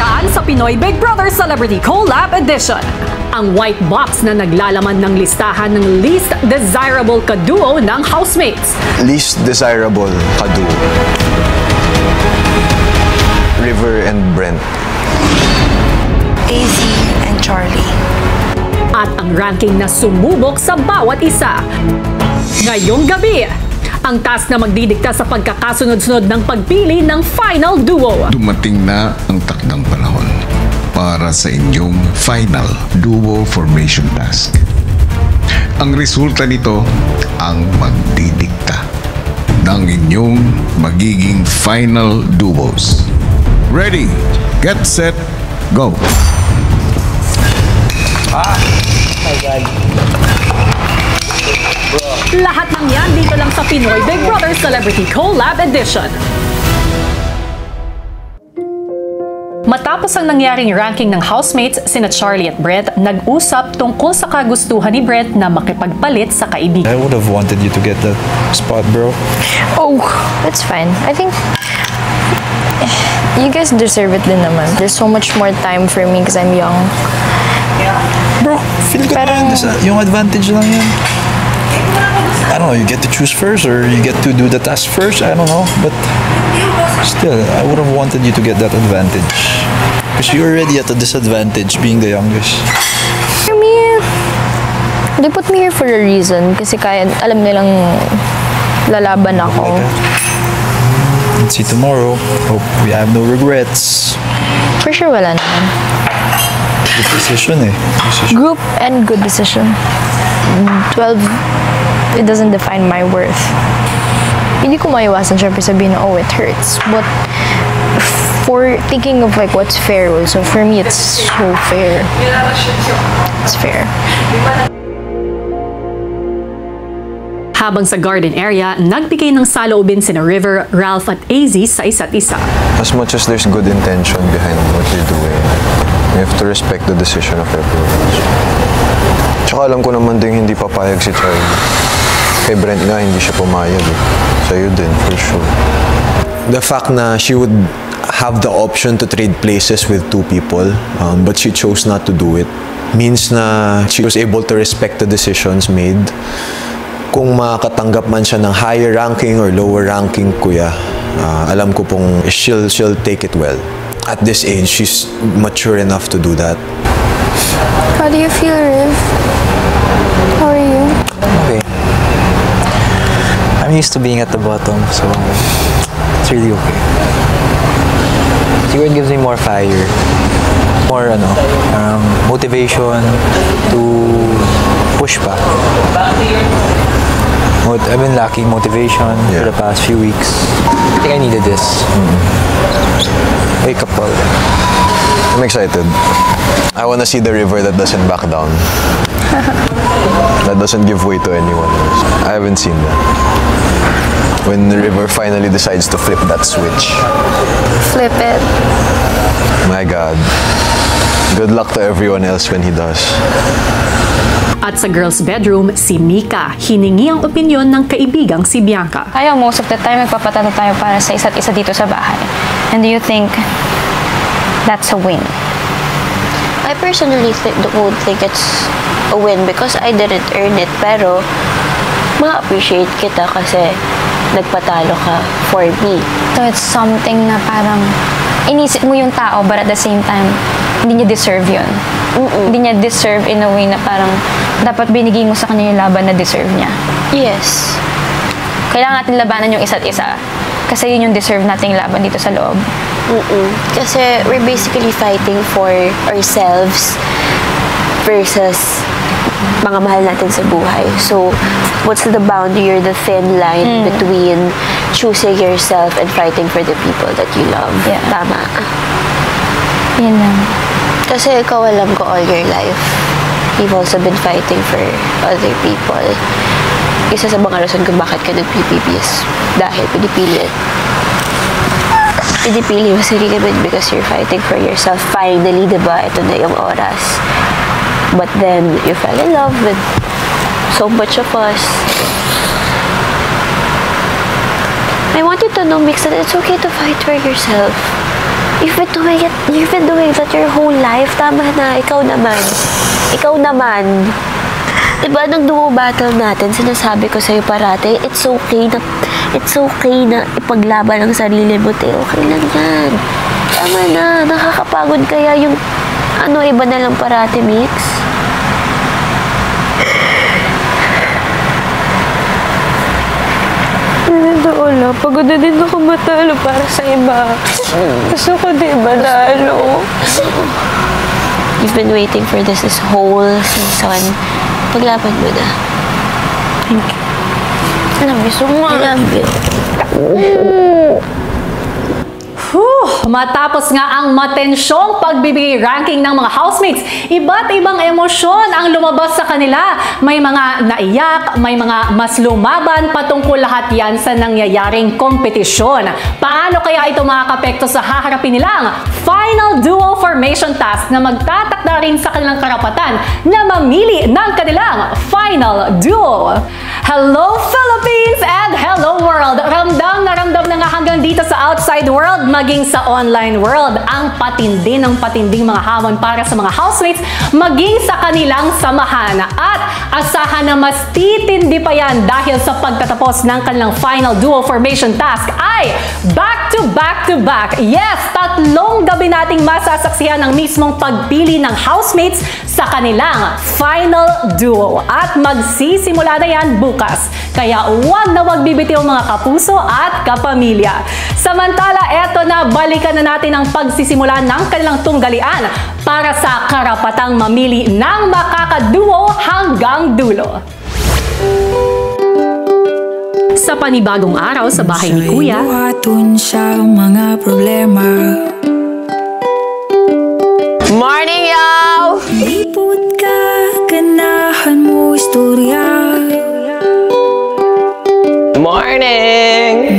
Balitaan sa Pinoy Big Brother Celebrity Collab Edition. Ang white box na naglalaman ng listahan ng least desirable kaduo ng housemates. Least desirable kaduo. River and Brent. AZ and Charlie. At ang ranking na sumubok sa bawat isa. Ngayong gabi, ang task na magdidikta sa pagkakasunod-sunod ng pagpili ng final duo. Dumating na ang takdang panahon para sa inyong final duo formation task. Ang resulta nito ang magdidikta ng inyong magiging final duos. Ready, get set, go! My God. Lahat ng yan dito lang sa Pinoy Big Brother Celebrity Collab Edition. Matapos ang nangyaring ranking ng housemates, sina Charlie at Brent nag-usap tungkol sa kagustuhan ni Brent na makipagpalit sa kaibigan. I would have wanted you to get that spot, bro. Oh, that's fine. I think you guys deserve it din naman. There's so much more time for me because I'm young. Bro, feel ko naman yung advantage lang yan. I don't know, you get to choose first or you get to do the task first, I don't know. But still, I would have wanted you to get that advantage. Because you're already at a disadvantage being the youngest. For me, they put me here for a reason. Kasi kaya, alam nilang lalaban ako. Let's see tomorrow. Hope we have no regrets. For sure, wala naman. Good decision eh. Group and good decision. 12, it doesn't define my worth. Hindi ko maiwasan syempre sabihin na, oh, it hurts. But for thinking of like what's fair also, for me, it's so fair. It's fair. Habang sa garden area, nagbigay ng saloobin sina River, Ralph at AZ sa isa't isa. As much as there's good intention behind what you're doing, you have to respect the decision of everyone. Tsaka alam ko naman din hindi papayag si Charlie. Kay Brent nga, hindi siya pumayag eh. Sa'yo din, for sure. The fact na she would have the option to trade places with two people, but she chose not to do it, means na she was able to respect the decisions made. Kung makakatanggap man siya ng higher ranking or lower ranking, kuya, alam ko pong she'll take it well. At this age, she's mature enough to do that. How do you feel, Riv? How are you? Okay. I'm used to being at the bottom, so it's really okay. Siguro it gives me more fire, more motivation to push pa. I've been lacking motivation for the past few weeks. I think I needed this. Wake up call. I'm excited. I want to see the River that doesn't back down. That doesn't give way to anyone else. I haven't seen that. When the River finally decides to flip that switch. Flip it. My God. Good luck to everyone else when he does. At sa girls' bedroom, si Mika hiningi ang opinyon ng kaibigang si Bianca. Kaya most of the time, nagpapatalo tayo para sa isa't isa dito sa bahay. And do you think that's a win? I personally would think it's a win because I didn't earn it. Pero, ma-appreciate kita kasi nagpatalo ka for me. So it's something na parang inisip mo yung tao but at the same time, hindi niya deserve yun. Hindi niya deserve in a way na parang dapat binigay mo sa kanya yung laban na deserve niya. Yes. Kailangan natin labanan yung isa't isa. Kasi yun yung deserve nating laban dito sa loob. Kasi we're basically fighting for ourselves versus mga mahal natin sa buhay. So, what's the boundary or the thin line between choosing yourself and fighting for the people that you love? Yeah. Tama. Yun lang. Kasi ikaw alam ko all your life. You've also been fighting for other people. Isa sa mga rason kung bakit ka nag-PPP is dahil pinipili mo sarili mo because you're fighting for yourself. Finally, diba? Ito na yung oras. But then, you fell in love with so much of us. I want you to know, Mix, that it's okay to fight for yourself. You've been doing that your whole life. Tama na, ikaw naman. Ikaw naman. Diba, nung duo battle natin, sinasabi ko sa'yo parate, it's okay na ipaglaban ang sarili mo, te. Okay lang yan. Tama na, nakakapagod kaya yung iba na lang parate, Mix. Wala, pagod na din ako matalo para sa iba. Gusto ko din manalo. You've been waiting for this whole season. Paglaban mo na. Thank you. I love you so much. I love you. Matapos nga ang matensyong pagbibigay ranking ng mga housemates, iba't ibang emosyon ang lumabas sa kanila. May mga naiyak, may mga mas lumaban, patungkol lahat yan sa nangyayaring kompetisyon. Paano kaya ito makakapekto sa haharapin nilang final duo formation task na magtatakda rin sa kanilang karapatan na mamili ng kanilang final duo? Hello Philippines and hello world! Ramdam na nga hanggang dito sa outside world, maging sa online world, ang patindi ng patinding mga hamon para sa mga housemates, maging sa kanilang samahan. At asahan na mas titindi pa yan dahil sa pagtatapos ng kanilang final duo formation task ay back to back. Yes, 3 gabi nating masasaksihan ang mismong pagpili ng housemates sa kanilang final duo. At magsisimula na yan bukas. Kaya huwag na wag bibitiw mga kapuso at kapamilya. Samantala, eto na, balikan na natin ang pagsisimula ng kanilang tunggalian para sa karapatang mamili ng makakaduo hanggang dulo. Sa panibagong araw sa bahay ni Kuya, siya mga problema. Morning, y'all! Lipot ka, ganahan mo istorya. Morning!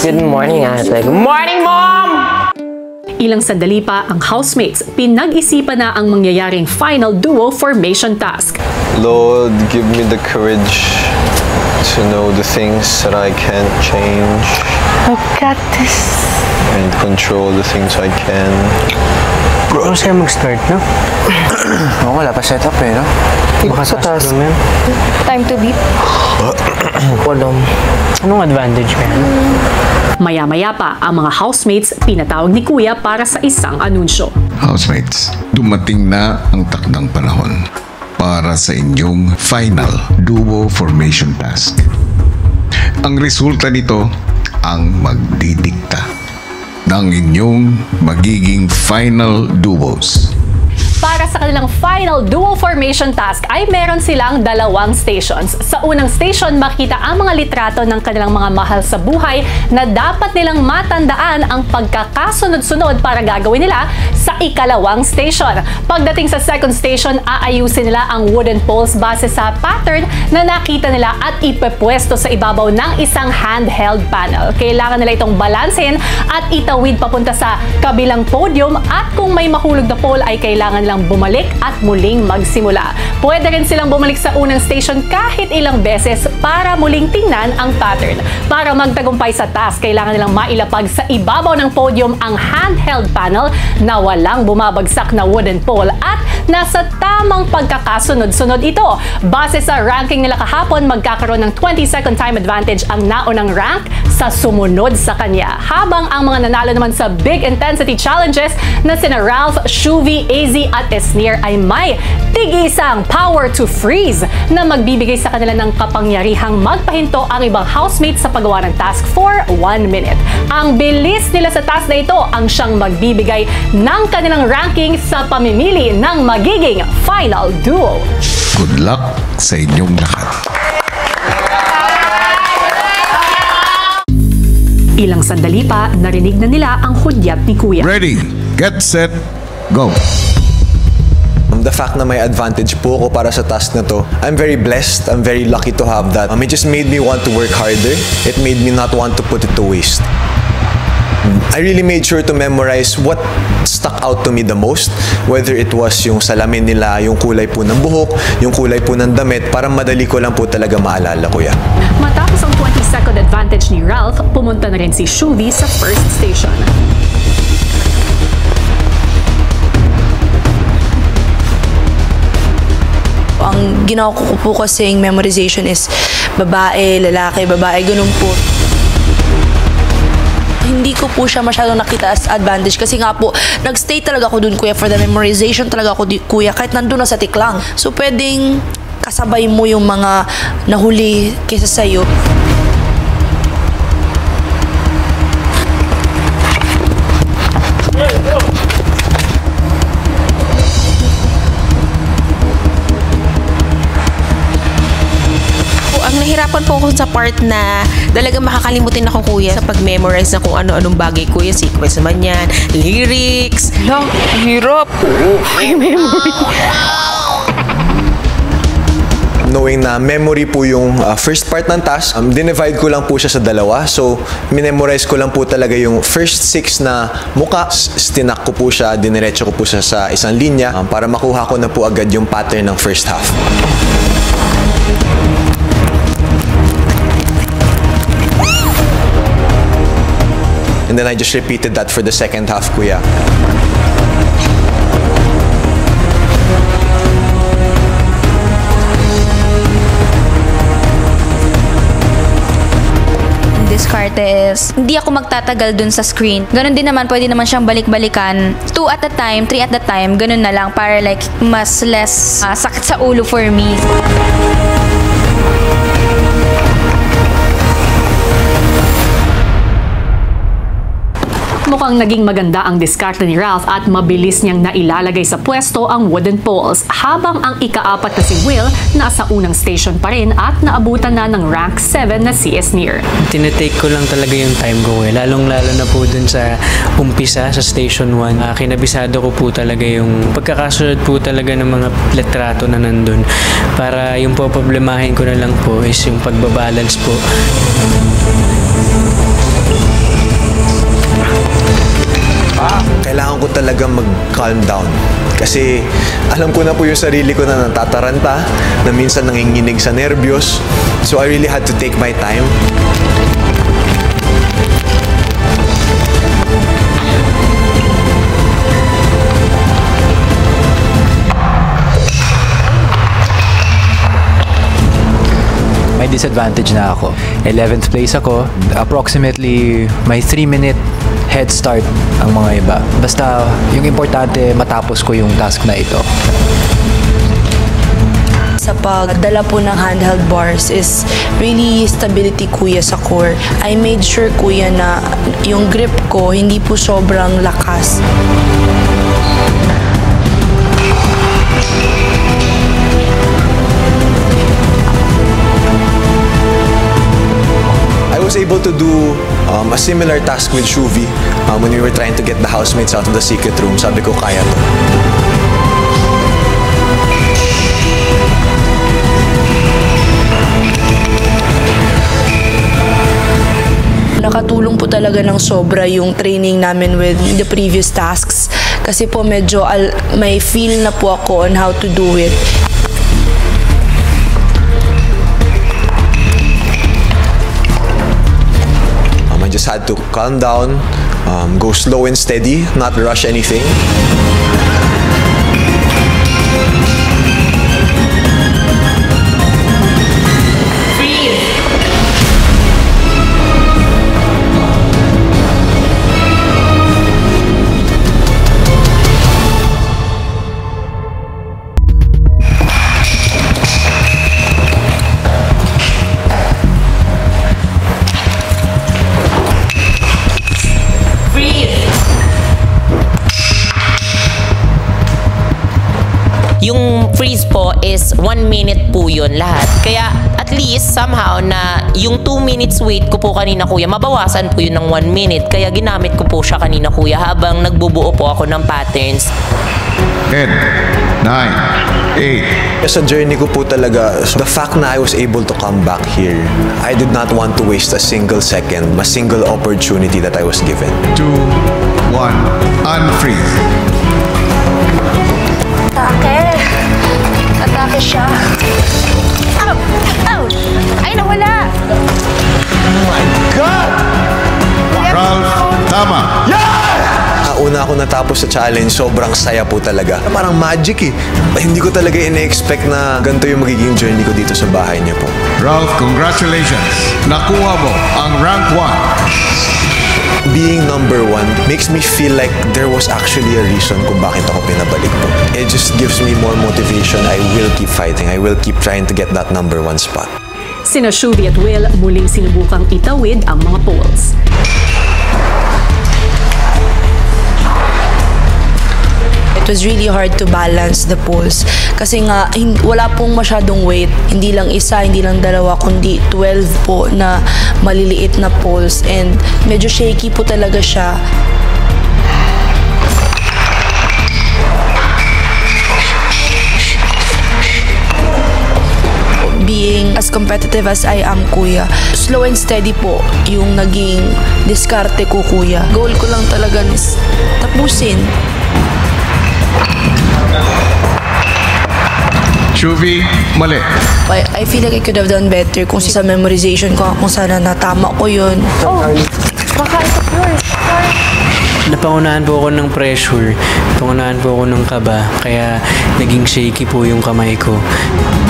Good morning, ate. Good morning, Mom! ilang sandali pa ang housemates, pinag-isipan na ang mangyayaring final duo formation task. Lord, give me the courage to know the things that I can't change. I got this. And control the things I can. Bro, ano sa'yo mag-start, no? Wala pa set up eh, no? Baka sa taas. Time to beat. Walang. Anong advantage ka yan? Maya-maya pa, ang mga housemates pinatawag ni Kuya para sa isang anunsyo. Housemates, dumating na ang takdang panahon para sa inyong final duo formation task. Ang resulta nito ang magdidikta ng inyong magiging final duos. Para sa kanilang final duo formation task ay meron silang 2 stations. Sa unang station, makita ang mga litrato ng kanilang mga mahal sa buhay na dapat nilang matandaan ang pagkakasunod-sunod para gagawin nila sa ikalawang station. Pagdating sa second station, aayusin nila ang wooden poles base sa pattern na nakita nila at ipepwesto sa ibabaw ng isang handheld panel. Kailangan nila itong balansehin at itawid papunta sa kabilang podium, at kung may mahulog na pole ay kailangan lang bumalik at muling magsimula. Pwede rin silang bumalik sa unang station kahit ilang beses para muling tingnan ang pattern. Para magtagumpay sa task, kailangan nilang mailapag sa ibabaw ng podium ang handheld panel na walang bumabagsak na wooden pole at nasa tamang pagkakasunod-sunod ito. Base sa ranking nila kahapon, magkakaroon ng 20-second time advantage ang naunang rank sa sumunod sa kanya. Habang ang mga nanalo naman sa big intensity challenges na sina Ralph, Shuvi, AZ at Esnir ay may tig-isang power to freeze na magbibigay sa kanila ng kapangyarihang magpahinto ang ibang housemates sa paggawa ng task for 1 minute. Ang bilis nila sa task na ito ang siyang magbibigay ng kanilang ranking sa pamimili ng magiging final duo. Good luck sa inyong lahat. Ilang sandali pa, narinig na nila ang hudyat ni Kuya. Ready, get set, go! The fact na may advantage po ako para sa task na to, I'm very blessed, I'm very lucky to have that. It just made me want to work harder. It made me not want to put it to waste. I really made sure to memorize what stuck out to me the most, whether it was yung salamin nila, yung kulay po ng buhok, yung kulay po ng damit, para madali ko lang po talaga maalala ko yan. Matapos ang 20-second advantage ni Ralph, pumunta na rin si Shuvi sa first station. ginawa ko po kasing memorization is babae, lalaki, babae, ganun po. Hindi ko po siya masyadong nakita as advantage kasi nga po, nagstay talaga ako dun, kuya, for the memorization talaga ako, kuya, kahit nandun na sa tiklang. So, pwedeng kasabay mo yung mga nahuli kaysa sa'yo. Nahirapan po ako sa part na talagang makakalimutin ako, kuya, sa pag-memorize na kung ano-anong bagay, kuya. Sequence naman yan, lyrics. Lang, hirap. Ay, memory. Knowing na memory po yung first part ng task, dinivide ko lang po siya sa dalawa. So, minemorize ko lang po talaga yung first 6 na muka. Stinak ko po siya, diniretso ko po siya sa isang linya para makuha ko na po agad yung pattern ng first half. And then I just repeated that for the second half, kuya. Diskarte is, hindi ako magtatagal dun sa screen. Ganon din naman, pwede naman siyang balik-balikan. 2 at a time, 3 at a time, ganun na lang para like mas less sakit sa ulo for me. Mukhang naging maganda ang diskarte ni Ralph at mabilis niyang nailalagay sa pwesto ang wooden poles habang ang ika-4 na si Will nasa unang station pa rin at naabutan na ng rank 7 na si Esnir. Tinetake ko lang talaga yung time ko lalong-lalo na po dun sa umpisa sa station 1. Kinabisado ko po talaga yung pagkakasunod po talaga ng mga litrato na nandun para yung poproblemahin ko na lang po is yung pagbabalance po. Kailangan ko talaga mag-calm down. Kasi alam ko na po yung sarili ko na natataranta, na minsan nanginginig sa nervyos. So I really had to take my time. May disadvantage na ako. 11th place ako. Approximately may 3-minute head start ang mga iba. Basta yung importante matapos ko yung task na ito. Sa pagdala po ng handheld bars is really stability, kuya, sa core. I made sure, kuya, na yung grip ko hindi po sobrang lakas. I was able to do a similar task with Shuvi when we were trying to get the housemates out of the secret room. Sabi ko, kaya to. Nakatulong po talaga ng sobra yung training namin with the previous tasks. Kasi po medyo may feel na po ako on how to do it. I just had to calm down, go slow and steady, not rush anything. Yung freeze po is 1 minute po yun lahat. Kaya at least somehow na yung 2 minutes wait ko po kanina, kuya, mabawasan po yun ng 1 minute. Kaya ginamit ko po siya kanina, kuya, habang nagbubuo po ako ng patterns. 10, 9, 8. Sa journey ko po talaga, the fact na I was able to come back here, I did not want to waste a single second, a single opportunity that I was given. 2, 1, unfreeze. Atake siya. Ow! Ow! Ay, nawala! Oh my God! Ralph, tama. Una ako natapos ko sa challenge, sobrang saya po talaga. Parang magic eh. Hindi ko talaga ina-expect na ganito yung magiging journey ko dito sa bahay niya po. Ralph, congratulations! Nakuha mo ang rank 1. Being number 1 makes me feel like there was actually a reason kung bakit ako pinabalik po. It just gives me more motivation. I will keep fighting. I will keep trying to get that number 1 spot. Sina Shuvi at Will muling sinubukang itawid ang mga poles. It was really hard to balance the poles kasi nga wala pong masyadong weight, hindi lang isa, hindi lang dalawa, kundi 12 po na maliliit na poles and medyo shaky po talaga siya. Being as competitive as I am, kuya, slow and steady po yung naging diskarte ko, kuya. Goal ko lang talaga is tapusin. Shuvi, mali. I feel like I could have done better kung sa memorization ko, kung sana natama ko yun. Oh, baka ito yours. Napangunahan po ako ng pressure, napangunahan po ako ng kaba, kaya naging shaky po yung kamay ko.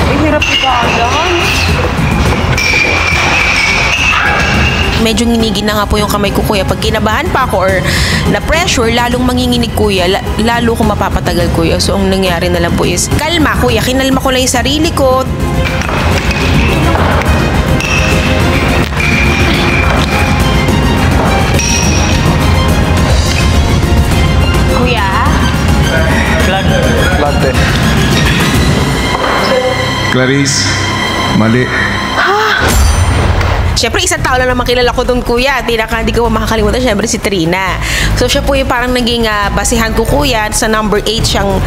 Ay, hirap ipaalam. Medyo nginigin na nga po yung kamay ko, kuya. Pag kinabahan pa ako or na-pressure, lalong manginginig, kuya. Lalo ko mapapatagal, kuya. So, ang nangyari na lang po is, kalma, kuya. Kinalma ko lang yung sarili ko. Kuya? Latte. Clarice, mali. Siyempre, isang tao lang naman kilala ko doon, kuya. Hindi ko makakalimutan, siyempre, si Trina. So, siya po yung parang naging basihan ko, kuya. Sa number 8 siyang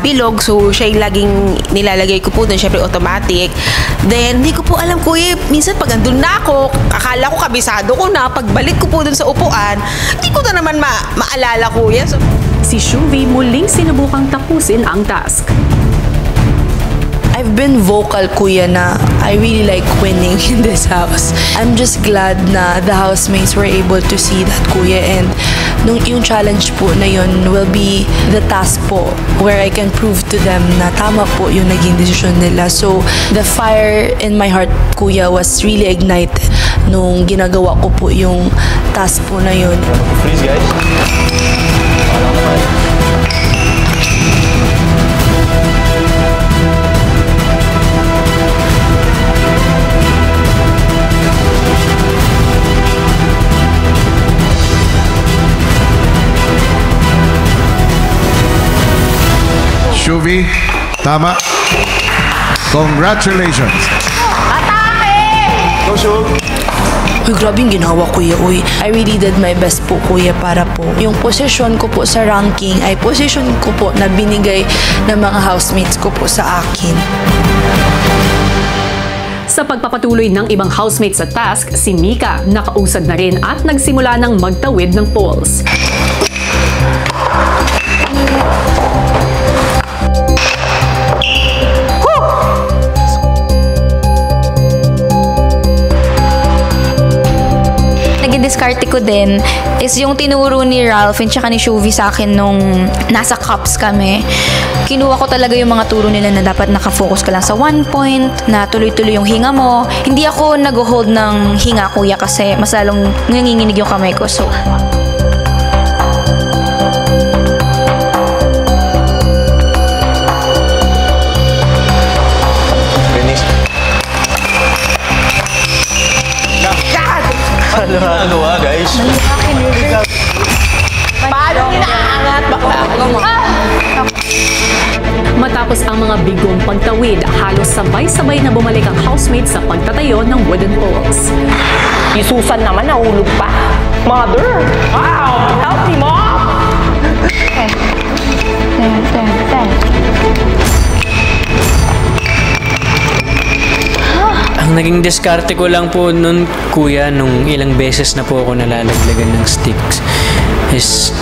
bilog. So, siya yung laging nilalagay ko po doon. Siyempre, automatic. Then, hindi ko po alam, kuya. Minsan, pag andun na ako, akala ko kabisado ko na. Pagbalik ko po doon sa upuan, hindi ko na naman maalala, kuya. So, Si Shuvi muling sinubukang tapusin ang task. I've been vocal, kuya, na I really like winning in this house. I'm just glad na the housemates were able to see that, kuya, and yung challenge po na yun will be the task po where I can prove to them na tama po yung naging decision nila. So, the fire in my heart, kuya, was really ignited nung ginagawa ko po yung task po na yun. Please, guys. Shuvi, tama. Congratulations. Go, Shub. Uy, grabe yung ginawa, kuya. Uy, I really did my best po, kuya, para po yung position ko po sa ranking ay position ko po na binigay ng mga housemates ko po sa akin. Sa pagpapatuloy ng ibang housemates sa task, si Mika nakausad na rin at nagsimula ng magtawid ng poles. Diskarte ko din is yung tinuro ni Ralph and tsaka ni Shuvi sa akin nung nasa cups kami. Kinuha ko talaga yung mga turo nila na dapat nakafocus ka lang sa one point, na tuloy-tuloy yung hinga mo. Hindi ako nag-hold ng hinga, kuya, kasi mas lalong nanginginig yung kamay ko. So, Ano guys? paano ninaangat? Matapos ang mga bigong pagtawid, halos sabay-sabay na bumalik ang housemates sa pagtatayo ng wooden poles. Si Susan naman, nahulog pa. Mother! Wow! Help me, Mom! Ang naging diskarte ko lang po nun, kuya, nung ilang beses na po ako nalalaglagan ng sticks, is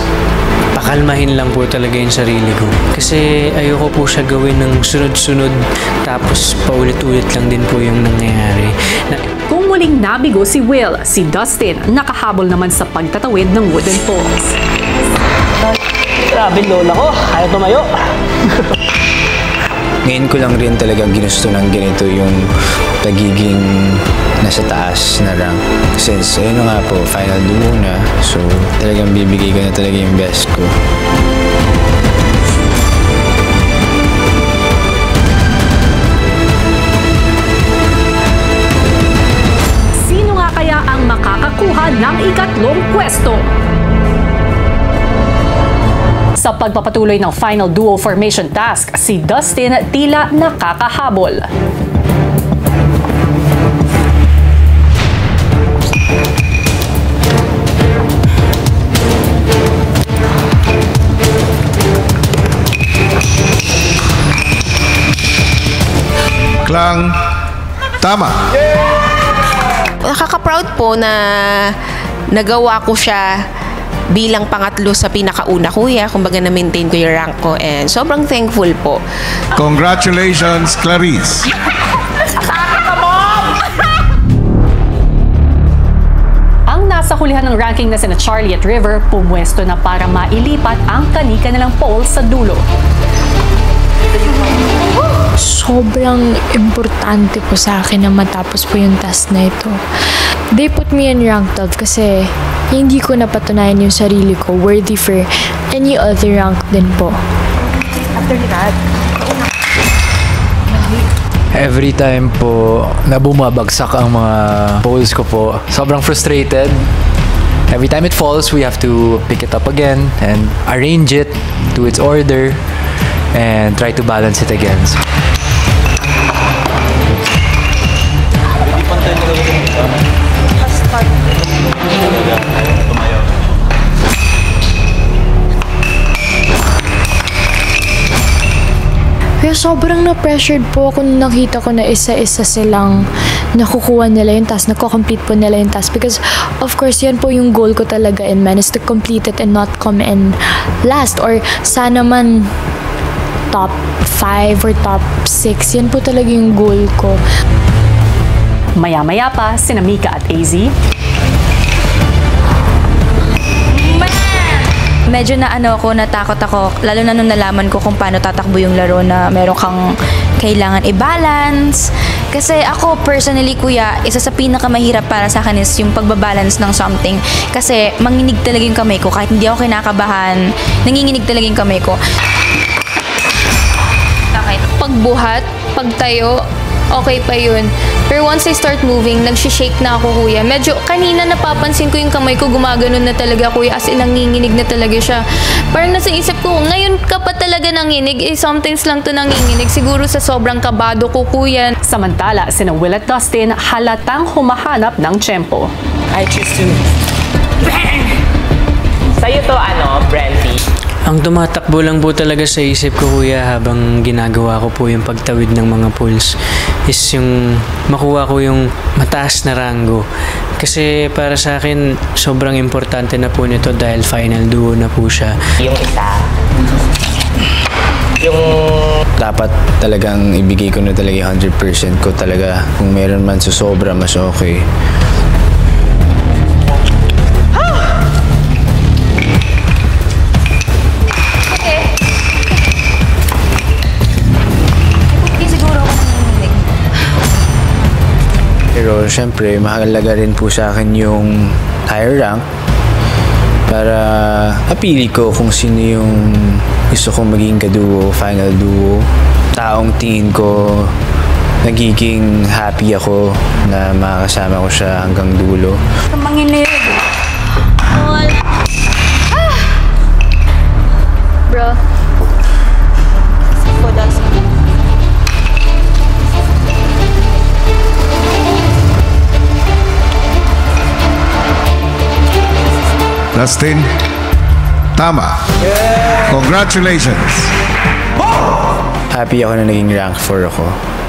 pakalmahin lang po talaga yung sarili ko. Kasi ayoko po siya gawin ng sunod-sunod, tapos paulit-ulit lang din po yung nangyayari. Kung muling nabigo si Will, si Dustin nakahabol naman sa pagtatawid ng wooden poles. Grabe, lola ko. Ayaw tumayo. Ngayon ko lang rin talaga ginusto ng ganito yung pagiging nasa taas na rank. Since, ayun na nga po, final duo na. So, talagang bibigay ko na talaga yung best ko. Sino nga kaya ang makakakuha ng ikatlong pwesto? Sa pagpapatuloy ng final duo formation task, si Dustin tila nakakahabol. Klang, tama. Nakaka-proud po na nagawa ko siya bilang pangatlo sa pinakauna, kuya. Kumbaga na-maintain ko yung rank ko and sobrang thankful po. Congratulations, Clarice. Ang nasa hulihan ng ranking na sina Charlie at River, pumwesto na para mailipat ang kani-kanilang pole sa dulo. Sobrang importante po sa akin na matapos po yung task na ito. They put me in rank 12 kasi hindi ko napatunayan yung sarili ko worthy for any other rank din po. After that, Every time po na bumabagsak ang mga polls ko po, sobrang frustrated. Every time it falls, we have to pick it up again and arrange it to its order and try to balance it again. Kaya sobrang na-pressured po ako nung nakita ko na isa-isa silang nakukuha nila yung task, nako-complete po nila yung task. Because, of course, yan po yung goal ko talaga in men, is to complete it and not come in last. Or sana man top 5 or top 6. Yan po talaga yung goal ko. Maya-maya pa, sina Mika at AZ. Medyo natakot ako, lalo na nung nalaman ko kung paano tatakbo yung laro na meron kang kailangan i-balance. Kasi ako personally, kuya, isa sa pinakamahirap para sa akin is yung pagbabalance ng something. Kasi manginig talaga yung kamay ko, kahit hindi ako kinakabahan, nanginginig talaga yung kamay ko. Pagbuhat, pagtayo, okay pa yun. Pero once I start moving, nagsishake na ako, kuya. Medyo kanina napapansin ko yung kamay ko, gumaganon na talaga, kuya. As in, nanginginig na talaga siya. Parang nasa isip ko, ngayon ka pa talaga nanginig. Sometimes lang to nanginginig. Siguro sa sobrang kabado ko, kuya. Samantala, sina Will at Dustin halatang humahanap ng tiyempo. I choose to... Sa'yo to, Brandy? Ang tumatakbo lang po talaga sa isip ko, kuya, habang ginagawa ko po yung pagtawid ng mga pools is yung makuha ko yung mataas na rango. Kasi para sa akin, sobrang importante na po nito dahil final duo na po siya. Yung isa, yung... Dapat talagang ibigay ko na talaga 100% ko talaga. Kung meron man susobra, mas okay. Pero syempre, mahalaga rin po sa akin yung higher rank para napili ko kung sino yung gusto kong maging kaduo, final duo. Taong tingin ko nagiging happy ako na makakasama ko siya hanggang dulo. Manginig. Bro. Dustin, tama. Congratulations. Happy ako na naging rank 4 ako.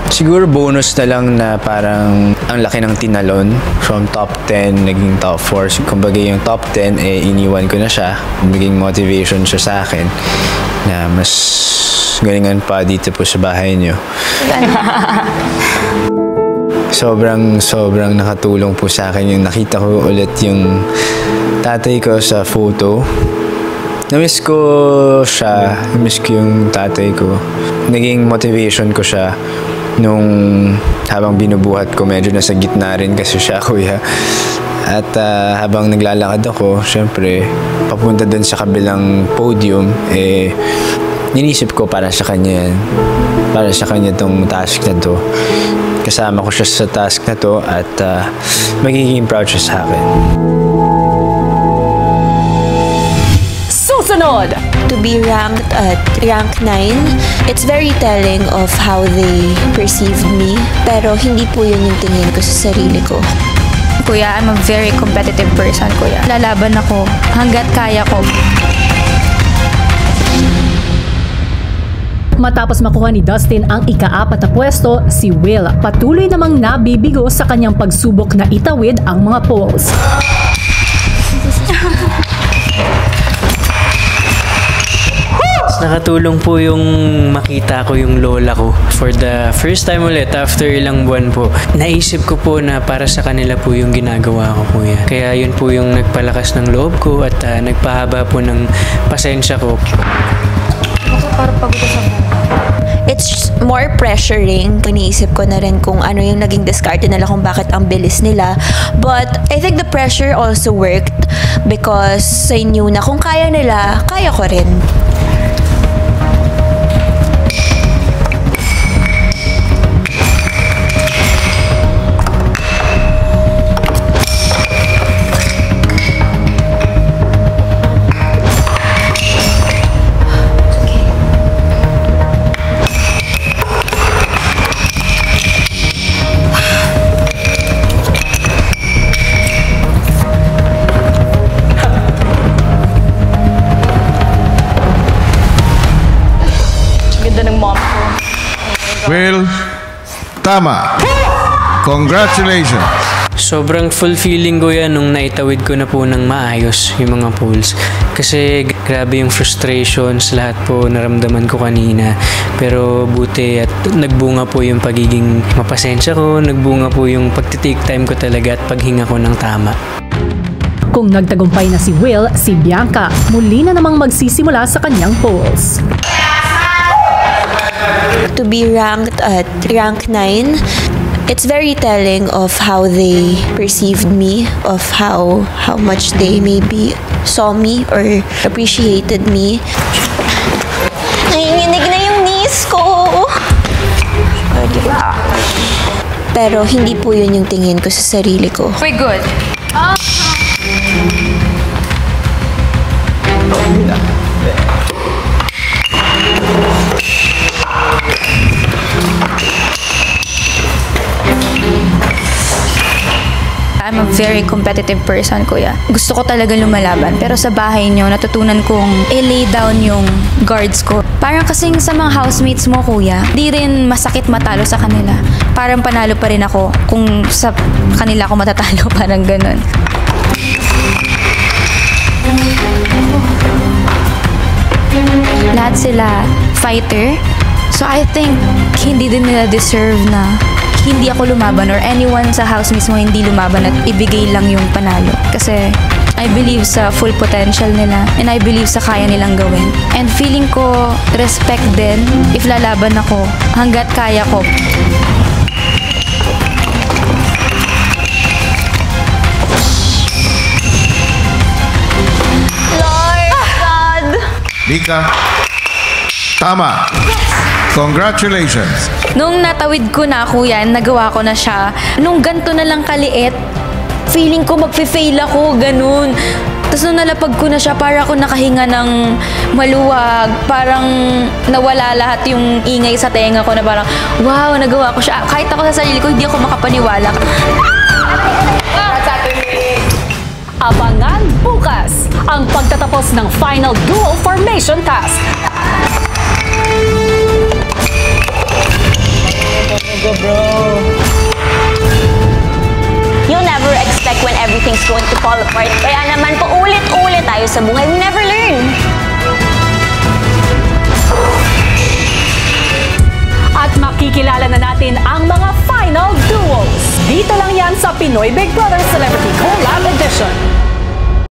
Siguro bonus na lang na parang ang laki ng tinalon. From top 10, naging top 4. So, kumbaga yung top 10, iniwan ko na siya. Naging motivation siya sa akin na mas galingan pa dito po sa bahay niyo. Sobrang nakatulong po sa akin yung nakita ko ulit yung tatay ko sa photo. Na-miss ko siya. Na-miss ko yung tatay ko. Naging motivation ko siya nung habang binubuhat ko. Medyo nasa gitna rin kasi siya, kuya. At habang naglalakad ako, syempre, papunta dun sa kabilang podium, ninisip ko para sa kanya yan. Para sa kanya tong task na to. Kasama ko siya sa task na to at magiging proud siya sa akin. Susunod! To be ranked at rank 9, it's very telling of how they perceived me. Pero hindi po yun yung tingin ko sa sarili ko. Kuya, I'm a very competitive person, kuya. Lalaban ako hanggat kaya ko. Matapos makuha ni Dustin ang ika-4 na pwesto, si Will patuloy namang nabibigo sa kanyang pagsubok na itawid ang mga poles. Nakatulong po yung makita ko yung lola ko. For the first time ulit, after ilang buwan po, naisip ko po na para sa kanila po yung ginagawa ko, kuya. Kaya yun po yung nagpalakas ng loob ko at nagpahaba po ng pasensya ko. It's more pressuring. Iniisip ko na rin kung ano yung naging diskarte nila, kung bakit ang bilis nila. But I think the pressure also worked because I knew na kung kaya nila, kaya ko rin. Will, tama. Congratulations. Sobrang fulfilling ko yan nung naitawid ko na po ng maayos yung mga poles. Kasi grabe yung frustrations, lahat po naramdaman ko kanina. Pero buti at nagbunga po yung pagiging mapasensya ko, nagbunga po yung pagtitake time ko talaga at paghinga ko ng tama. Kung nagtagumpay na si Will, si Bianca muli na namang magsisimula sa kanyang poles. To be ranked at rank 9, it's very telling of how they perceived me, of how much they maybe saw me or appreciated me. Nanginginig na yung knees ko. Pero hindi po yun yung tingin ko sa sarili ko. We're good. I'm a very competitive person, kuya. Gusto ko talaga lumalaban. Pero sa bahay nyo, natutunan kong i-lay down yung guards ko. Parang kasing sa mga housemates mo, kuya, di rin masakit matalo sa kanila. Parang panalo pa rin ako kung sa kanila ako matatalo, parang ganun. Lahat sila fighter. So I think hindi din nila deserve na hindi ako lumaban or anyone sa house mismo hindi lumaban at ibigay lang yung panalo. Kasi I believe sa full potential nila and I believe sa kaya nilang gawin. And feeling ko respect din if lalaban ako hanggat kaya ko. Lord God! Mika, tama. Congratulations. Nung natawid ko na, kuya, nagawa ko na siya. Nung ganito na lang kaliit, feeling ko magfe-fail ako, ganun. Tapos nung nalapag ko na siya, para ako nakahinga ng maluwag. Parang nawala lahat yung ingay sa tenga ko na parang, wow, nagawa ko siya. Kahit ako sa sarili ko, hindi ako makapaniwala. Abangan bukas ang pagtatapos ng final dual formation task. Go, bro. You'll never expect when everything's going to fall apart. Kaya naman po ulit-ulit tayo sa buhay. We never learn. At makikilala na natin ang mga final duos. Dito lang yan sa Pinoy Big Brother Celebrity Collab Edition.